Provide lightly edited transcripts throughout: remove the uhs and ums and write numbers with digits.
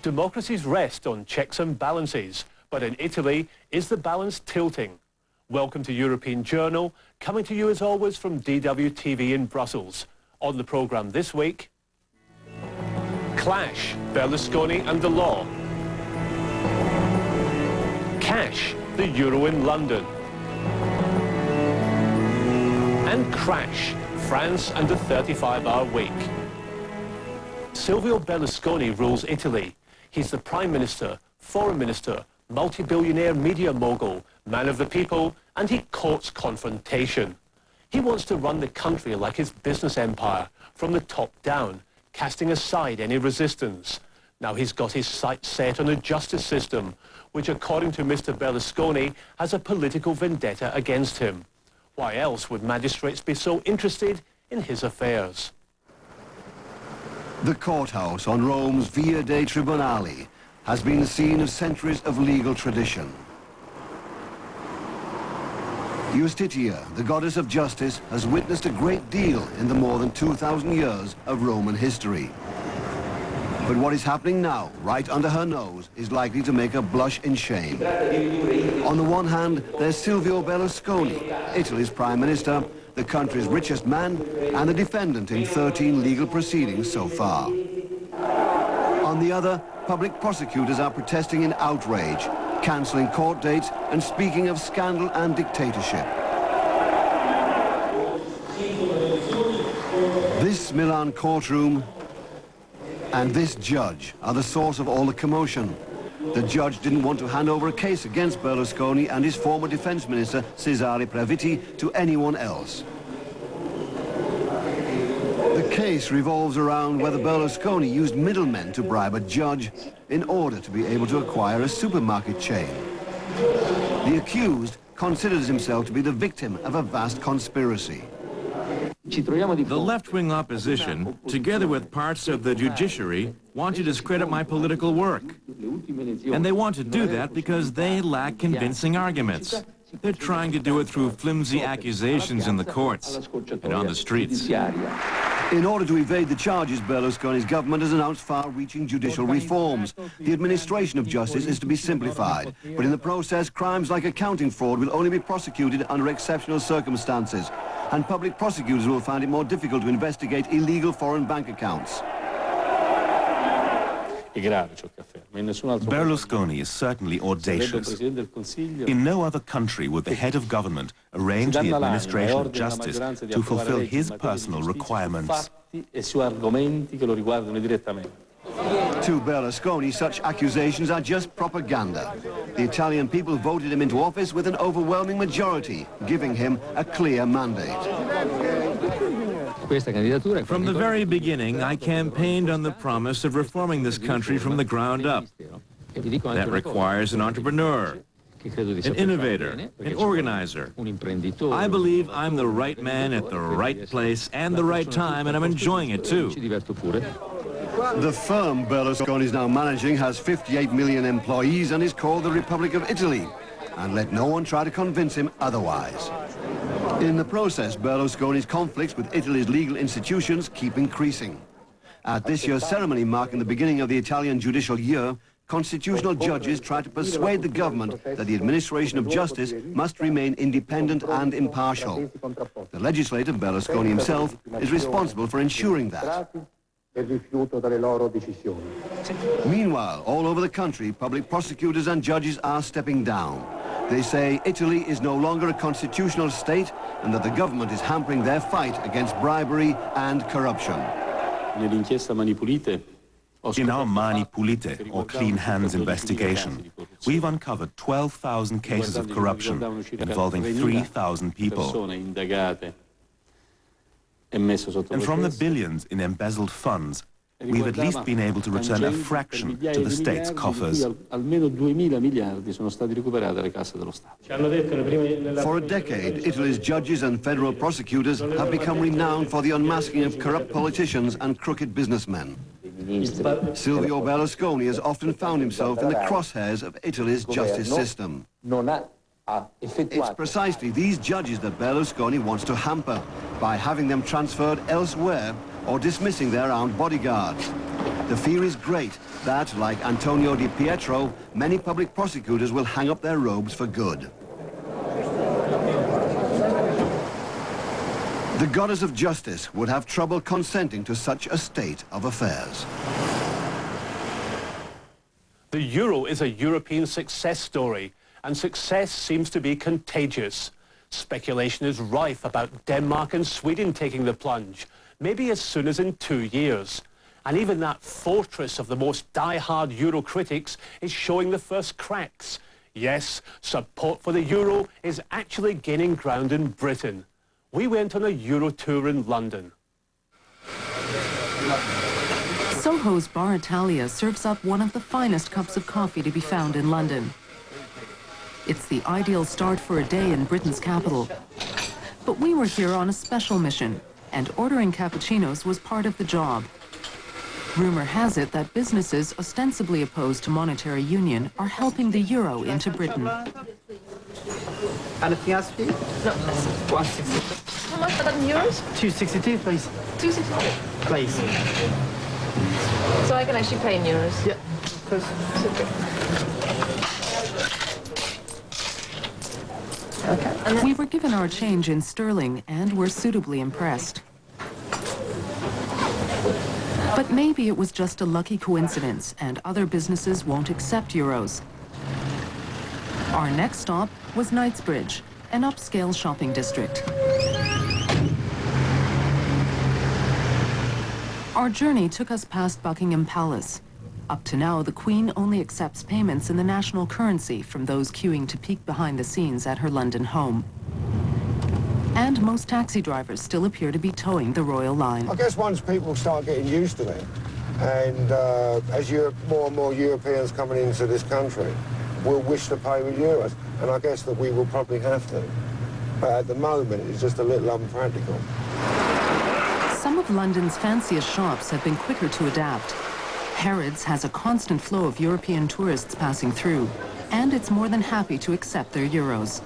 Democracies rest on checks and balances, but in Italy, is the balance tilting? Welcome to European Journal, coming to you as always from DW TV in Brussels. On the programme this week, Clash, Berlusconi and the law. Cash, the euro in London. And Crash, France and the 35-hour week. Silvio Berlusconi rules Italy. He's the Prime Minister, Foreign Minister, multi-billionaire media mogul, man of the people, and he courts confrontation. He wants to run the country like his business empire, from the top down, casting aside any resistance. Now he's got his sights set on a justice system, which according to Mr. Berlusconi has a political vendetta against him. Why else would magistrates be so interested in his affairs? The courthouse on Rome's Via dei Tribunali has been the scene of centuries of legal tradition. Justitia, the goddess of justice, has witnessed a great deal in the more than 2,000 years of Roman history. But what is happening now, right under her nose, is likely to make her blush in shame. On the one hand, there's Silvio Berlusconi, Italy's Prime Minister, the country's richest man, and the defendant in 13 legal proceedings so far. On the other, public prosecutors are protesting in outrage, cancelling court dates and speaking of scandal and dictatorship. This Milan courtroom and this judge are the source of all the commotion. The judge didn't want to hand over a case against Berlusconi and his former defense minister, Cesare Praviti, to anyone else. The case revolves around whether Berlusconi used middlemen to bribe a judge in order to be able to acquire a supermarket chain. The accused considers himself to be the victim of a vast conspiracy. The left-wing opposition, together with parts of the judiciary, want to discredit my political work. And they want to do that because they lack convincing arguments. They're trying to do it through flimsy accusations in the courts and on the streets. In order to evade the charges, Berlusconi's government has announced far-reaching judicial reforms. The administration of justice is to be simplified, but in the process, crimes like accounting fraud will only be prosecuted under exceptional circumstances, and public prosecutors will find it more difficult to investigate illegal foreign bank accounts. Berlusconi is certainly audacious. In no other country would the head of government arrange the administration of justice to fulfill his personal requirements. To Berlusconi, such accusations are just propaganda. The Italian people voted him into office with an overwhelming majority, giving him a clear mandate. From the very beginning, I campaigned on the promise of reforming this country from the ground up. That requires an entrepreneur, an innovator, an organizer. I believe I'm the right man at the right place and the right time, and I'm enjoying it too. The firm Berlusconi is now managing has 58 million employees and is called the Republic of Italy. And let no one try to convince him otherwise. In the process, Berlusconi's conflicts with Italy's legal institutions keep increasing. At this year's ceremony marking the beginning of the Italian judicial year, constitutional judges try to persuade the government that the administration of justice must remain independent and impartial. The legislator, Berlusconi himself, is responsible for ensuring that. Meanwhile, all over the country, public prosecutors and judges are stepping down. They say Italy is no longer a constitutional state and that the government is hampering their fight against bribery and corruption. In our Mani Pulite, or Clean Hands investigation, we've uncovered 12,000 cases of corruption involving 3,000 people. And from the billions in embezzled funds, we've at least been able to return a fraction to the state's coffers. For a decade, Italy's judges and federal prosecutors have become renowned for the unmasking of corrupt politicians and crooked businessmen. Silvio Berlusconi has often found himself in the crosshairs of Italy's justice system. It's precisely these judges that Berlusconi wants to hamper by having them transferred elsewhere or dismissing their armed bodyguards. The fear is great that, like Antonio Di Pietro, many public prosecutors will hang up their robes for good. The goddess of justice would have trouble consenting to such a state of affairs. The euro is a European success story, and success seems to be contagious. Speculation is rife about Denmark and Sweden taking the plunge, maybe as soon as in 2 years. And even that fortress of the most die-hard euro critics is showing the first cracks. Yes, support for the euro is actually gaining ground in Britain. We went on a euro tour in London. Soho's Bar Italia serves up one of the finest cups of coffee to be found in London. It's the ideal start for a day in Britain's capital. But we were here on a special mission, and ordering cappuccinos was part of the job. Rumor has it that businesses ostensibly opposed to monetary union are helping the euro into Britain. Anything else for you? No. 160. How much are that in euros? 262, please. 260. Please. So I can actually pay in euros? Yeah, please. Okay. We were given our change in sterling and were suitably impressed. But maybe it was just a lucky coincidence and other businesses won't accept euros. Our next stop was Knightsbridge, an upscale shopping district. Our journey took us past Buckingham Palace. Up to now, the Queen only accepts payments in the national currency from those queuing to peek behind the scenes at her London home. And most taxi drivers still appear to be towing the royal line. I guess once people start getting used to it, and as more and more Europeans coming into this country will wish to pay with euros, and I guess that we will probably have to. But at the moment, it's just a little unpractical. Some of London's fanciest shops have been quicker to adapt. Harrods has a constant flow of European tourists passing through, and it's more than happy to accept their euros.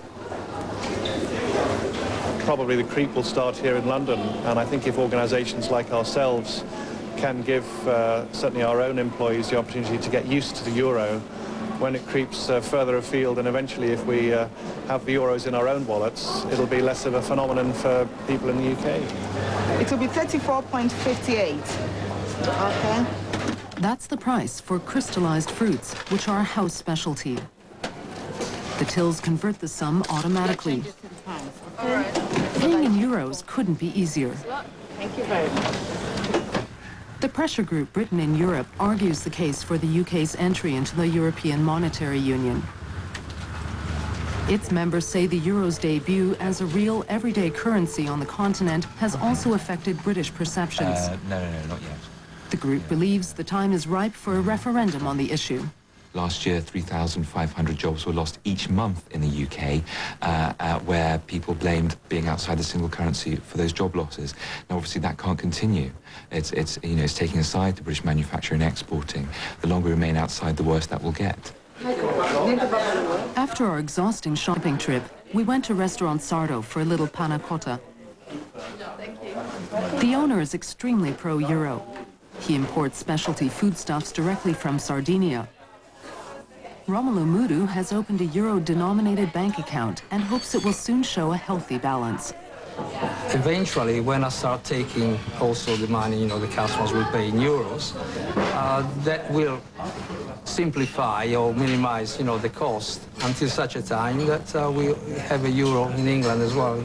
Probably the creep will start here in London, and I think if organisations like ourselves can give certainly our own employees the opportunity to get used to the euro, when it creeps further afield, and eventually if we have the euros in our own wallets, it'll be less of a phenomenon for people in the UK. It will be 34.58. Okay. That's the price for crystallized fruits, which are a house specialty. The tills convert the sum automatically. Paying in euros couldn't be easier. Thank you very much. The pressure group Britain in Europe argues the case for the UK's entry into the European Monetary Union. Its members say the euro's debut as a real everyday currency on the continent has also affected British perceptions. No, not yet. The group believes the time is ripe for a referendum on the issue. Last year, 3,500 jobs were lost each month in the UK, where people blamed being outside the single currency for those job losses. Now, obviously, that can't continue. It's taking aside the British manufacturing and exporting. The longer we remain outside, the worse that will get. After our exhausting shopping trip, we went to restaurant Sardo for a little panna cotta. The owner is extremely pro-euro. He imports specialty foodstuffs directly from Sardinia. Romelu Mudu has opened a euro-denominated bank account and hopes it will soon show a healthy balance. Eventually, when I start taking also the money, the customers will pay in euros, that will simplify or minimize, the cost until such a time that we have a euro in England as well.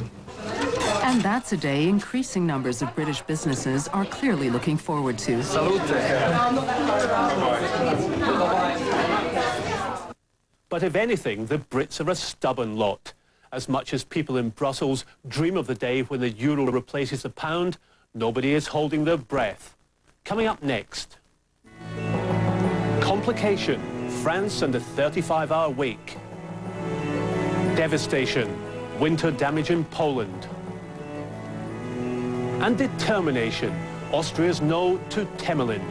And that's a day increasing numbers of British businesses are clearly looking forward to. Salute! But if anything, the Brits are a stubborn lot. As much as people in Brussels dream of the day when the euro replaces the pound, nobody is holding their breath. Coming up next. Complication, France and the 35-hour week. Devastation, winter damage in Poland. And determination, Austria's no to Temelin.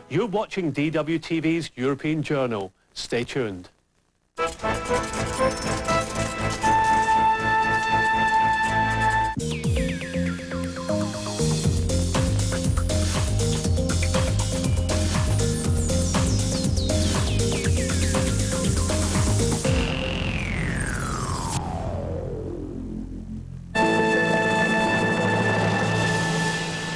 You're watching DWTV's European Journal. Stay tuned.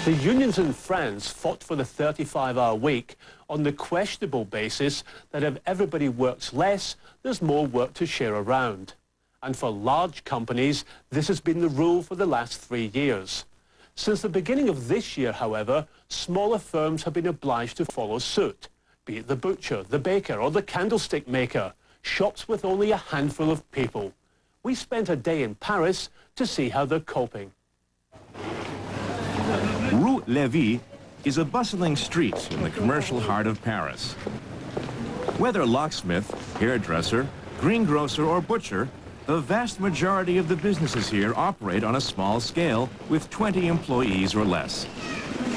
The unions in France fought for the 35-hour week on the questionable basis that if everybody works less, there's more work to share around. And for large companies, this has been the rule for the last 3 years. Since the beginning of this year, however, smaller firms have been obliged to follow suit, be it the butcher, the baker or the candlestick maker, shops with only a handful of people. We spent a day in Paris to see how they're coping. Rue Lévy is a bustling street in the commercial heart of Paris. Whether locksmith, hairdresser, greengrocer or butcher, the vast majority of the businesses here operate on a small scale with 20 employees or less.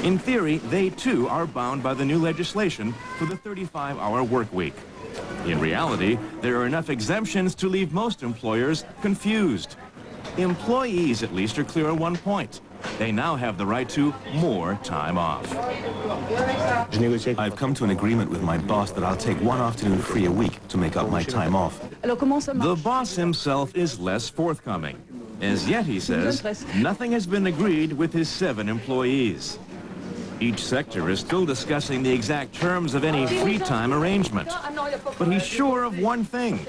In theory, they too are bound by the new legislation for the 35-hour work week. In reality, there are enough exemptions to leave most employers confused. Employees, at least, are clear on one point. They now have the right to more time off. I've come to an agreement with my boss that I'll take one afternoon free a week to make up my time off. The boss himself is less forthcoming. As yet, he says, nothing has been agreed with his 7 employees. Each sector is still discussing the exact terms of any free time arrangement. But he's sure of one thing.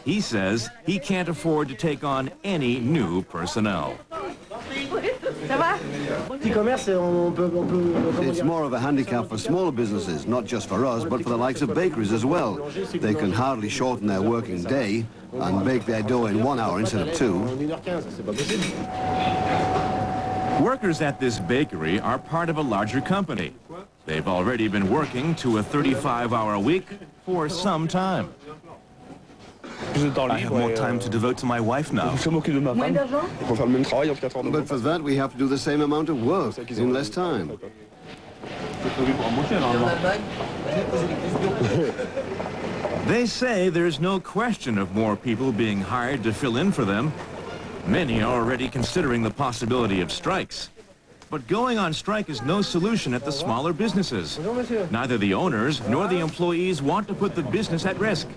He says he can't afford to take on any new personnel. It's more of a handicap for smaller businesses, not just for us, but for the likes of bakeries as well. They can hardly shorten their working day and bake their dough in 1 hour instead of 2. Workers at this bakery are part of a larger company. They've already been working to a 35-hour week for some time. I have more time to devote to my wife now. But for that, we have to do the same amount of work in less time. They say there's no question of more people being hired to fill in for them. Many are already considering the possibility of strikes. But going on strike is no solution at the smaller businesses. Neither the owners nor the employees want to put the business at risk.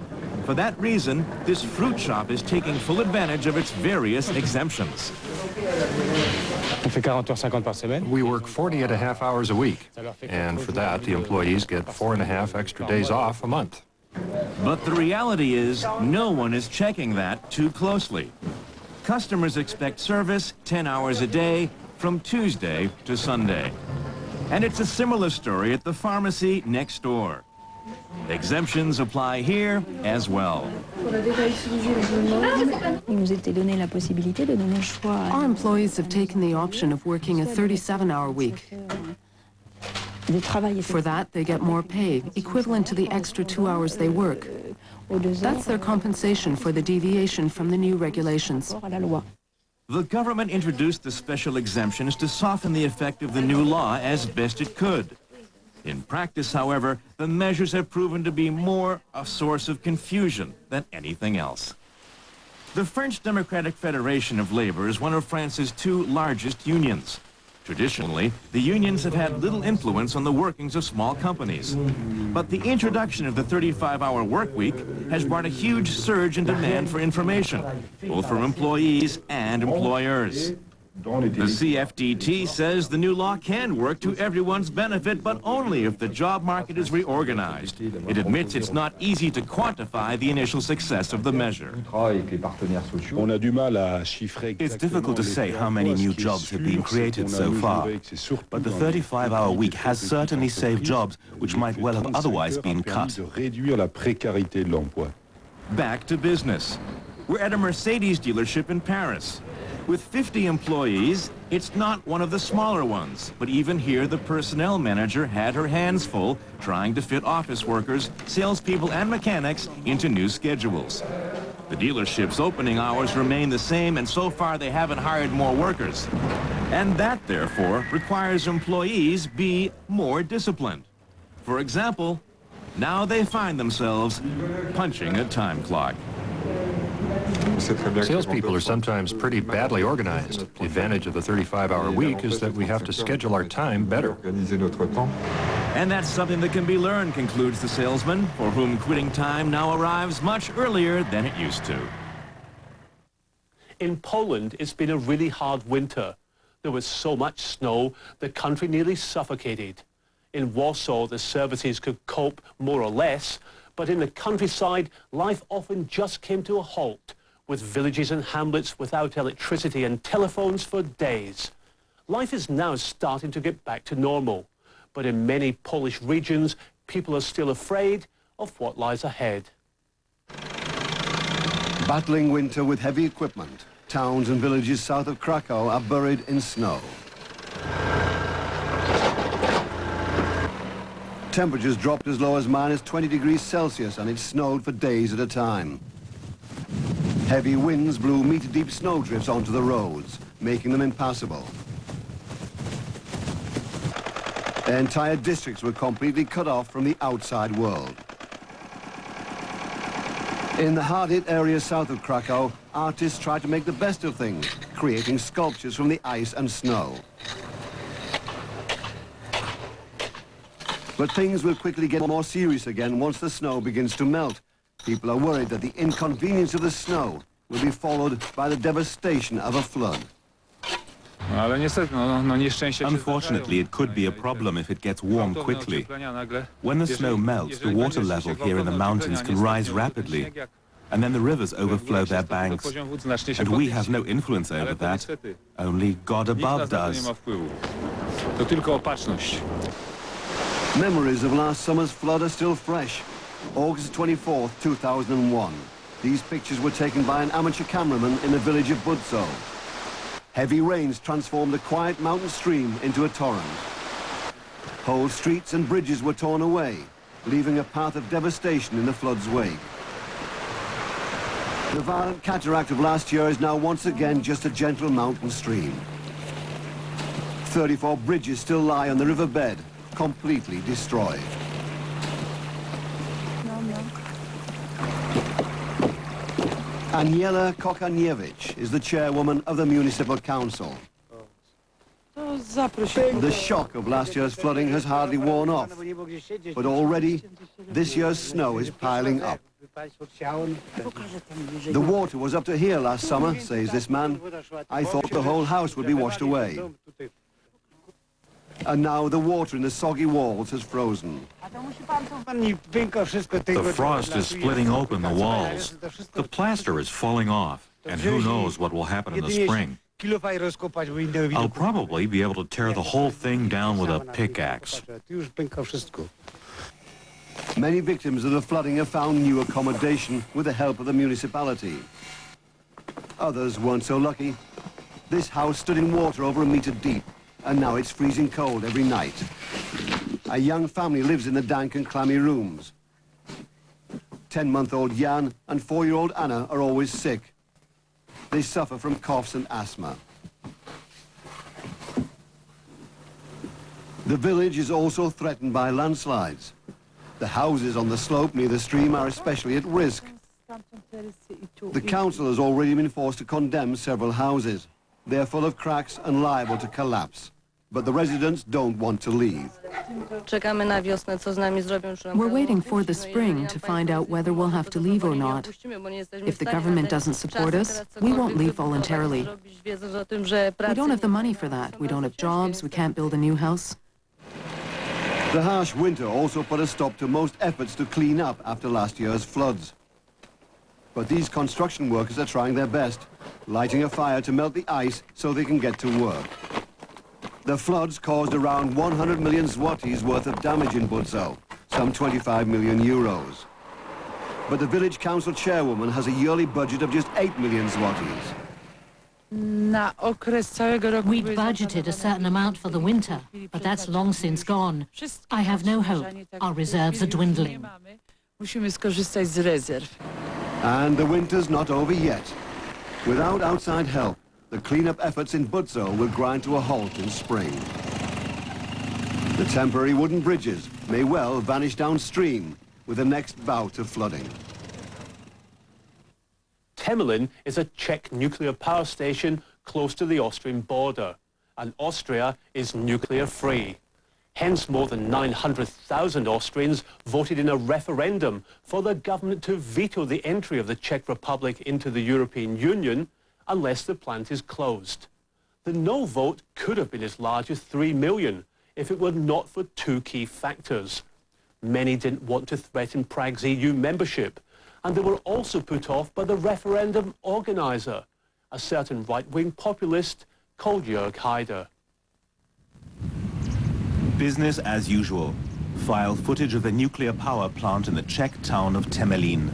For that reason, this fruit shop is taking full advantage of its various exemptions. We work 40.5 hours a week, and for that, the employees get 4.5 extra days off a month. But the reality is, no one is checking that too closely. Customers expect service 10 hours a day from Tuesday to Sunday. And it's a similar story at the pharmacy next door. Exemptions apply here as well. Our employees have taken the option of working a 37-hour week. For that, they get more pay, equivalent to the extra 2 hours they work. That's their compensation for the deviation from the new regulations. The government introduced the special exemptions to soften the effect of the new law as best it could. In practice, however, the measures have proven to be more a source of confusion than anything else. The French Democratic Federation of Labor is one of France's 2 largest unions. Traditionally, the unions have had little influence on the workings of small companies. But the introduction of the 35-hour work week has brought a huge surge in demand for information, both from employees and employers. The CFDT says the new law can work to everyone's benefit, but only if the job market is reorganized. It admits it's not easy to quantify the initial success of the measure. It's difficult to say how many new jobs have been created so far, but the 35-hour week has certainly saved jobs which might well have otherwise been cut. Back to business. We're at a Mercedes dealership in Paris. With 50 employees, it's not one of the smaller ones, but even here the personnel manager had her hands full trying to fit office workers, salespeople and mechanics into new schedules. The dealership's opening hours remain the same, and so far they haven't hired more workers. And that, therefore, requires employees be more disciplined. For example, now they find themselves punching a time clock. Salespeople are sometimes pretty badly organized. The advantage of the 35-hour week is that we have to schedule our time better. And that's something that can be learned, concludes the salesman, for whom quitting time now arrives much earlier than it used to. In Poland, it's been a really hard winter. There was so much snow, the country nearly suffocated. In Warsaw, the services could cope more or less, but in the countryside, life often just came to a halt, with villages and hamlets without electricity and telephones for days. Life is now starting to get back to normal, but in many Polish regions, people are still afraid of what lies ahead. Battling winter with heavy equipment, towns and villages south of Krakow are buried in snow. Temperatures dropped as low as -20 degrees Celsius and it snowed for days at a time. Heavy winds blew meter-deep snowdrifts onto the roads, making them impassable. Entire districts were completely cut off from the outside world. In the hard-hit areas south of Krakow, artists tried to make the best of things, creating sculptures from the ice and snow. But things will quickly get more serious again once the snow begins to melt. People are worried that the inconvenience of the snow will be followed by the devastation of a flood. Unfortunately, it could be a problem if it gets warm quickly. When the snow melts, the water level here in the mountains can rise rapidly, and then the rivers overflow their banks, and we have no influence over that. Only God above does. Memories of last summer's flood are still fresh. August 24th, 2001. These pictures were taken by an amateur cameraman in the village of Budzow. Heavy rains transformed a quiet mountain stream into a torrent. Whole streets and bridges were torn away, leaving a path of devastation in the flood's wake. The violent cataract of last year is now once again just a gentle mountain stream. 34 bridges still lie on the riverbed, completely destroyed. Aniela Kokaniewicz is the chairwoman of the Municipal Council. The shock of last year's flooding has hardly worn off, but already this year's snow is piling up. The water was up to here last summer, says this man. I thought the whole house would be washed away. And now the water in the soggy walls has frozen. The frost is splitting open the walls. The plaster is falling off, and who knows what will happen in the spring. I'll probably be able to tear the whole thing down with a pickaxe. Many victims of the flooding have found new accommodation with the help of the municipality. Others weren't so lucky. This house stood in water over a meter deep, and now it's freezing cold every night. A young family lives in the dank and clammy rooms. 10-month-old Jan and 4-year-old Anna are always sick. They suffer from coughs and asthma. The village is also threatened by landslides. The houses on the slope near the stream are especially at risk. The council has already been forced to condemn several houses. They're full of cracks and liable to collapse. But the residents don't want to leave. We're waiting for the spring to find out whether we'll have to leave or not. If the government doesn't support us, we won't leave voluntarily. We don't have the money for that. We don't have jobs. We can't build a new house. The harsh winter also put a stop to most efforts to clean up after last year's floods. But these construction workers are trying their best, lighting a fire to melt the ice so they can get to work. The floods caused around 100 million zlotys worth of damage in Budzow, some 25 million euros. But the village council chairwoman has a yearly budget of just 8 million zlotys. We'd budgeted a certain amount for the winter, but that's long since gone. I have no hope. Our reserves are dwindling. And the winter's not over yet. Without outside help, the clean-up efforts in Budzow will grind to a halt in spring. The temporary wooden bridges may well vanish downstream with the next bout of flooding. Temelin is a Czech nuclear power station close to the Austrian border, and Austria is nuclear-free. Hence, more than 900,000 Austrians voted in a referendum for the government to veto the entry of the Czech Republic into the European Union unless the plant is closed. The no vote could have been as large as 3 million if it were not for two key factors. Many didn't want to threaten Prague's EU membership, and they were also put off by the referendum organizer, a certain right-wing populist called Jörg Haider. Business as usual. File footage of the nuclear power plant in the Czech town of Temelín.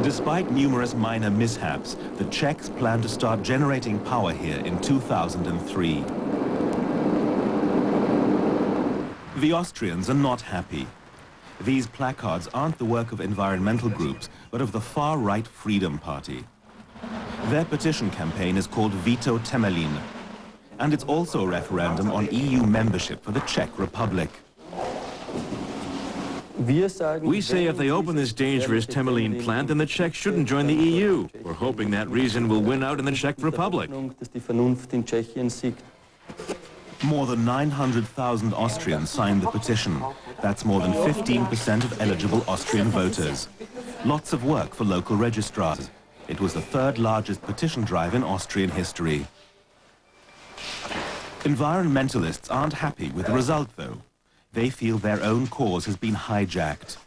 Despite numerous minor mishaps, the Czechs plan to start generating power here in 2003. The Austrians are not happy. These placards aren't the work of environmental groups, but of the far-right Freedom Party. Their petition campaign is called Veto Temelín, and it's also a referendum on EU membership for the Czech Republic. We say if they open this dangerous Temelín plant, then the Czechs shouldn't join the EU. We're hoping that reason will win out in the Czech Republic. More than 900,000 Austrians signed the petition. That's more than 15% of eligible Austrian voters. Lots of work for local registrars. It was the third largest petition drive in Austrian history. Environmentalists aren't happy with the result, though. They feel their own cause has been hijacked.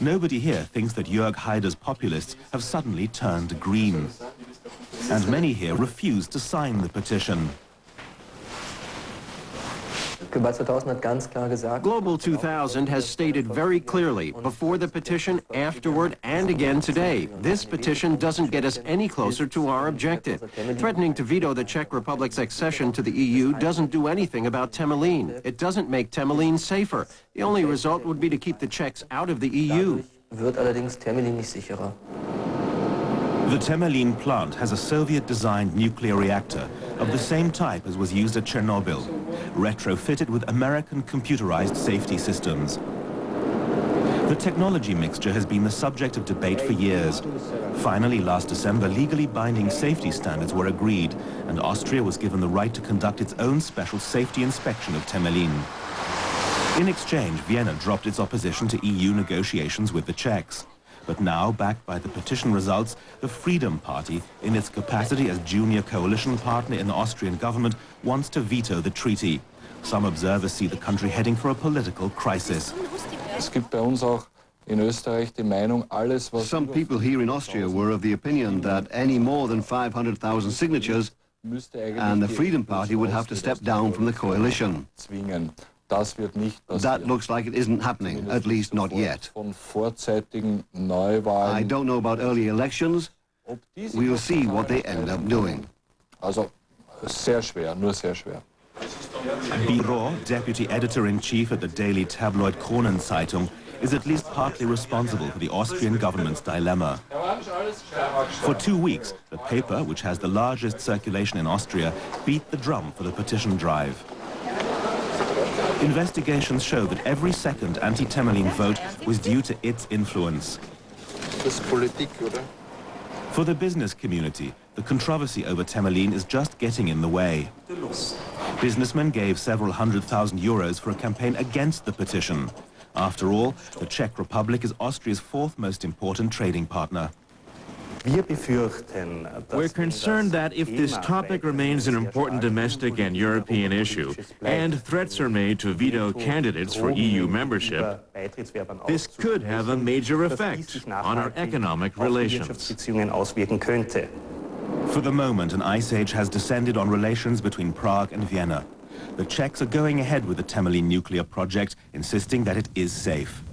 Nobody here thinks that Jörg Haider's populists have suddenly turned green. And many here refuse to sign the petition. Global 2000 has stated very clearly, before the petition, afterward, and again today, this petition doesn't get us any closer to our objective. Threatening to veto the Czech Republic's accession to the EU doesn't do anything about Temelín. It doesn't make Temelín safer. The only result would be to keep the Czechs out of the EU. The Temelín plant has a Soviet-designed nuclear reactor of the same type as was used at Chernobyl, retrofitted with American computerized safety systems. The technology mixture has been the subject of debate for years. Finally, last December, legally binding safety standards were agreed, and Austria was given the right to conduct its own special safety inspection of Temelín. In exchange, Vienna dropped its opposition to EU negotiations with the Czechs. But now, backed by the petition results, the Freedom Party, in its capacity as junior coalition partner in the Austrian government, wants to veto the treaty. Some observers see the country heading for a political crisis. Some people here in Austria were of the opinion that any more than 500,000 signatures and the Freedom Party would have to step down from the coalition. That looks like it isn't happening, at least not yet. I don't know about early elections. We'll see what they end up doing. Biro, deputy editor-in-chief at the daily tabloid Kronenzeitung, is at least partly responsible for the Austrian government's dilemma. For 2 weeks, the paper, which has the largest circulation in Austria, beat the drum for the petition drive. Investigations show that every second anti-Temelín vote was due to its influence. For the business community, the controversy over Temelín is just getting in the way. Businessmen gave several €100,000 for a campaign against the petition. After all, the Czech Republic is Austria's fourth most important trading partner. We're concerned that if this topic remains an important domestic and European issue, and threats are made to veto candidates for EU membership, this could have a major effect on our economic relations. For the moment, an ice age has descended on relations between Prague and Vienna. The Czechs are going ahead with the Temelín nuclear project, insisting that it is safe.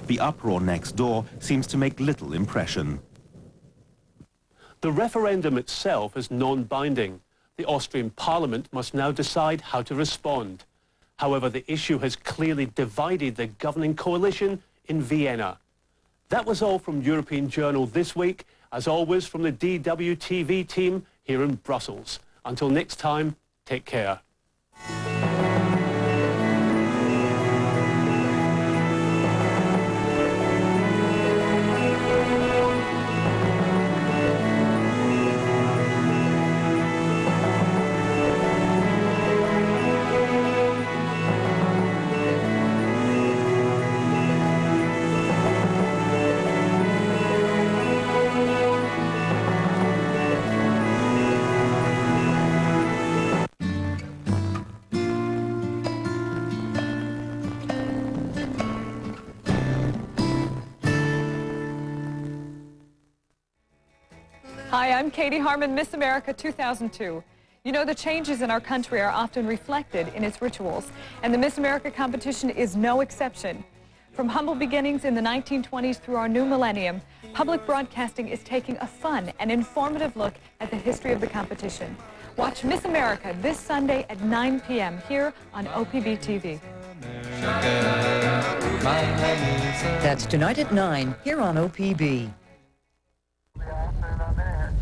The uproar next door seems to make little impression. The referendum itself is non-binding. The Austrian parliament must now decide how to respond. However, the issue has clearly divided the governing coalition in Vienna. That was all from European Journal this week. As always, from the DWTV team here in Brussels. Until next time, take care. Hi, I'm Katie Harmon, Miss America 2002. You know, the changes in our country are often reflected in its rituals, and the Miss America competition is no exception. From humble beginnings in the 1920s through our new millennium, public broadcasting is taking a fun and informative look at the history of the competition. Watch Miss America this Sunday at 9 p.m. here on OPB TV. That's tonight at 9 here on OPB.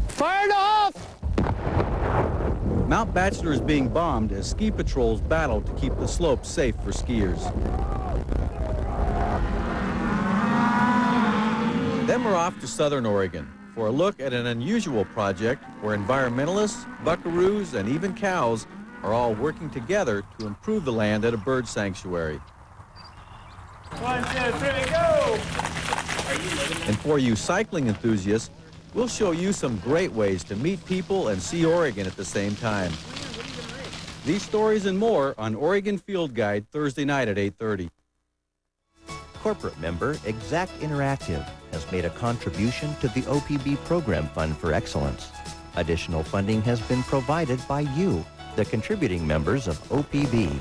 Fire it off! Mount Bachelor is being bombed as ski patrols battle to keep the slopes safe for skiers. Then we're off to Southern Oregon for a look at an unusual project where environmentalists, buckaroos, and even cows are all working together to improve the land at a bird sanctuary. 1, 2, 3, go! And for you cycling enthusiasts, we'll show you some great ways to meet people and see Oregon at the same time. These stories and more on Oregon Field Guide Thursday night at 8:30. Corporate member Exact Interactive has made a contribution to the OPB Program Fund for Excellence. Additional funding has been provided by you, the contributing members of OPB.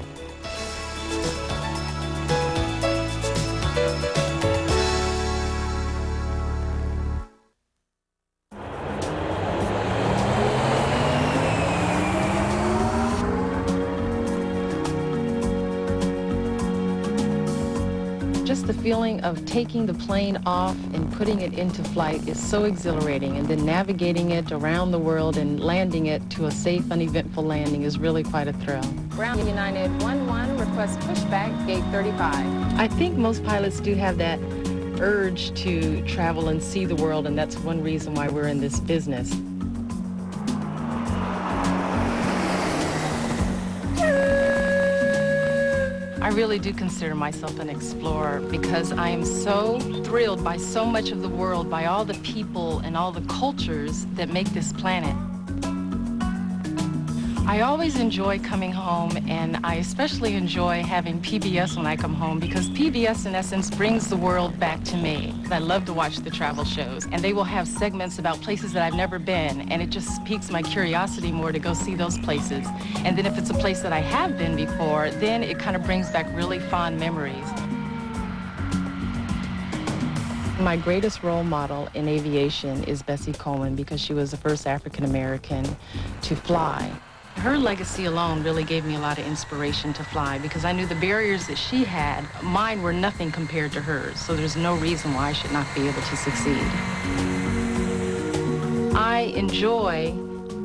Just the feeling of taking the plane off and putting it into flight is so exhilarating, and then navigating it around the world and landing it to a safe, uneventful landing is really quite a thrill. Ground United 11, request pushback, gate 35. I think most pilots do have that urge to travel and see the world, and that's one reason why we're in this business. I really do consider myself an explorer because I am so thrilled by so much of the world, by all the people and all the cultures that make this planet. I always enjoy coming home, and I especially enjoy having PBS when I come home because PBS, in essence, brings the world back to me. I love to watch the travel shows, and they will have segments about places that I've never been, and it just piques my curiosity more to go see those places. And then if it's a place that I have been before, then it kind of brings back really fond memories. My greatest role model in aviation is Bessie Coleman because she was the first African American to fly. Her legacy alone really gave me a lot of inspiration to fly because I knew the barriers that she had, mine were nothing compared to hers, so there's no reason why I should not be able to succeed. I enjoy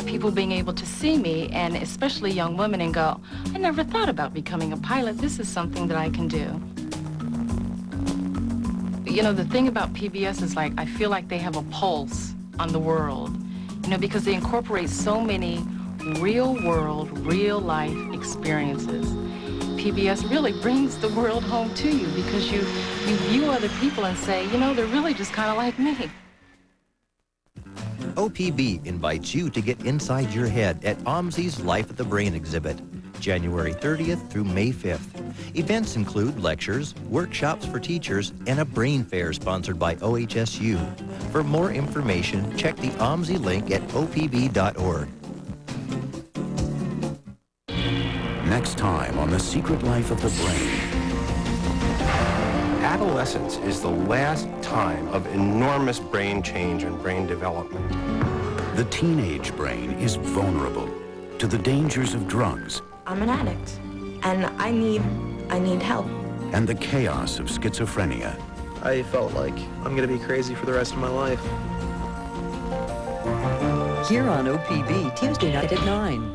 people being able to see me, and especially young women, and go, I never thought about becoming a pilot. This is something that I can do. You know, the thing about PBS is like, I feel like they have a pulse on the world, you know, because they incorporate so many real world, real life experiences. PBS really brings the world home to you because you view other people and say, you know, they're really just kind of like me. OPB invites you to get inside your head at OMSI's Life at the Brain exhibit, January 30th through May 5th. Events include lectures, workshops for teachers, and a brain fair sponsored by OHSU. For more information, check the OMSI link at opb.org. Next time on The Secret Life of the Brain. Adolescence is the last time of enormous brain change and brain development. The teenage brain is vulnerable to the dangers of drugs. I'm an addict, and I need help. And the chaos of schizophrenia. I felt like I'm gonna be crazy for the rest of my life. Here on OPB, Tuesday night at 9.